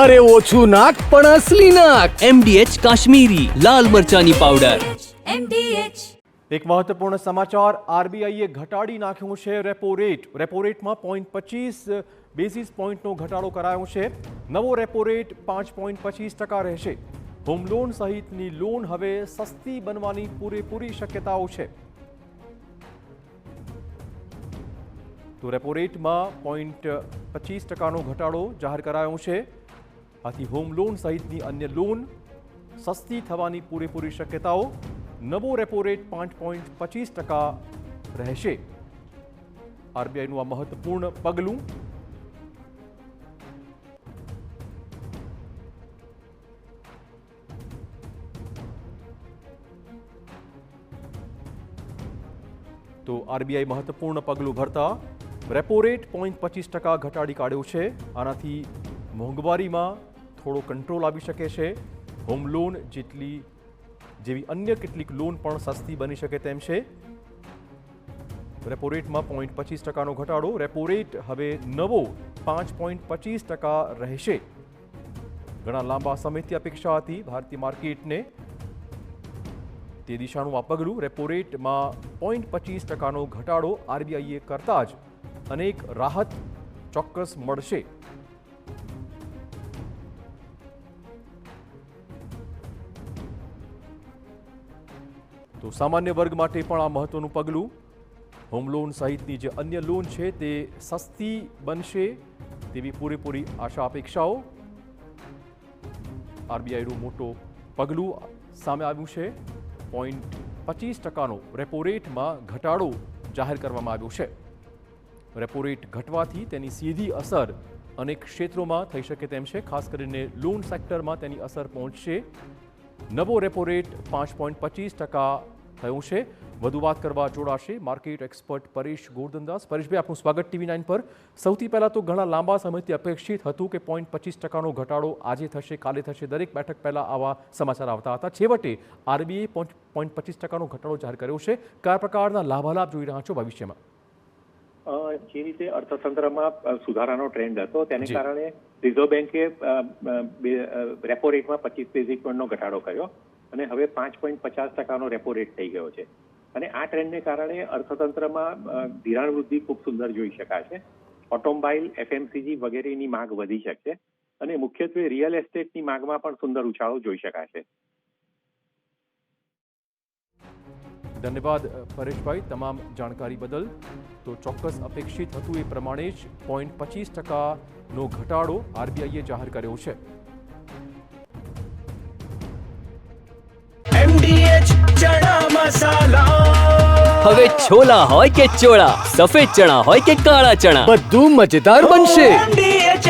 અરે ઓછું નાક પણ અસલી નાક. MDH કાશ્મીરી લાલ મરચાની પાવડર. MDH. એક મહત્વપૂર્ણ સમાચાર, આરબીઆઈએ ઘટાડી નાખ્યું છે રેપો રેટ. રેપો રેટમાં 0.25 બેઝિસ પોઈન્ટનો ઘટાડો કરાયો છે. નવો રેપો રેટ 5.25% રહેશે. હોમ લોન સહિતની લોન હવે સસ્તી બનવાની પૂરેપૂરી શક્યતાઓ છે. તો રેપો રેટમાં 0.25%નો ઘટાડો જાહેર કરાયો છે. આથી હોમ લોન સહિતની અન્ય લોન સસ્તી થવાની પૂરેપૂરી શક્યતાઓ. નવો રેપો રેટ 5.25% રહેશે. આરબીઆઈનું આ મહત્વપૂર્ણ પગલું. તો આરબીઆઈ મહત્વપૂર્ણ પગલું ભરતા રેપો રેટ 0.25% ઘટાડી કાઢ્યો છે. આનાથી મોંઘવારીમાં થોડો કંટ્રોલ આવી શકે છે. હોમ લોન જેવી અન્ય કેટલીક લોન પણ સસ્તી બની શકે તેમ છે. રેપો રેટમાં 0.25%નો ઘટાડો. રેપો રેટ હવે નવો 5.25% રહેશે. ઘણા લાંબા સમયથી અપેક્ષા હતી ભારતીય માર્કેટને. તે દિશાનું આ પગલું. રેપો રેટમાં 0.25%નો ઘટાડો આરબીઆઈએ કરતા જ અનેક રાહત ચોક્કસ મળશે. તો સામાન્ય વર્ગ માટે પણ આ મહત્વનું પગલું. હોમ લોન સહિતની જે અન્ય લોન છે તે સસ્તી બનશે તેવી પૂરેપૂરી આશા અપેક્ષાઓ. આરબીઆઈનું મોટું પગલું સામે આવ્યું છે. 0.25%નો રેપો રેટમાં ઘટાડો જાહેર કરવામાં આવ્યો છે. રેપો રેટ ઘટવાથી તેની સીધી અસર અનેક ક્ષેત્રોમાં થઈ શકે તેમ છે. ખાસ કરીને લોન સેક્ટરમાં તેની અસર પહોંચશે. નવો રેપો રેટ 5.25% થયો છે. વધુ વાત કરવા જોડાશે માર્કેટ એક્સપર્ટ પરેશ ગોરધનદાસ. પરેશભાઈ, આપનું સ્વાગત TV9 પર. સૌથી પહેલા તો ઘણા લાંબા સમયથી અપેક્ષિત હતું કે 0.25%નો ઘટાડો આજે થશે, કાલે થશે. દરેક બેઠક પહેલા આવા સમાચાર આવતા હતા. છેવટે આરબીઆઈએ 0.25%નો ઘટાડો જાહેર કર્યો છે. કયા પ્રકારના લાભાલાભ જોઈ રહ્યા છો ભવિષ્યમાં? જે રીતે અર્થતંત્રમાં સુધારાનો ટ્રેન્ડ હતો તેને કારણે રિઝર્વ બેન્કે રેપો રેટમાં 25 બેઝિક પોઈન્ટનો ઘટાડો કર્યો અને હવે 5.50%નો રેપો રેટ થઈ ગયો છે. અને આ ટ્રેન્ડને કારણે અર્થતંત્રમાં ધિરાણ વૃદ્ધિ ખૂબ સુંદર જોઈ શકાશે. ઓટોમોબાઈલ, FMCG વગેરેની માંગ વધી શકશે અને મુખ્યત્વે રિયલ એસ્ટેટની માંગમાં પણ સુંદર ઉછાળો જોઈ શકાશે. ધન્યવાદ પરેશભાઈ તમામ જાણકારી બદલ. તો ચોક્કસ અપેક્ષિત હતું એ પ્રમાણે જ 0.25%નો ઘટાડો આરબીઆઈએ જાહેર કર્યો છે. MDH ચણા મસાલા. હવે છોલા હોય કે ચોળા, સફેદ ચણા હોય કે કાળા ચણા, બધું મજેદાર બનશે. MDH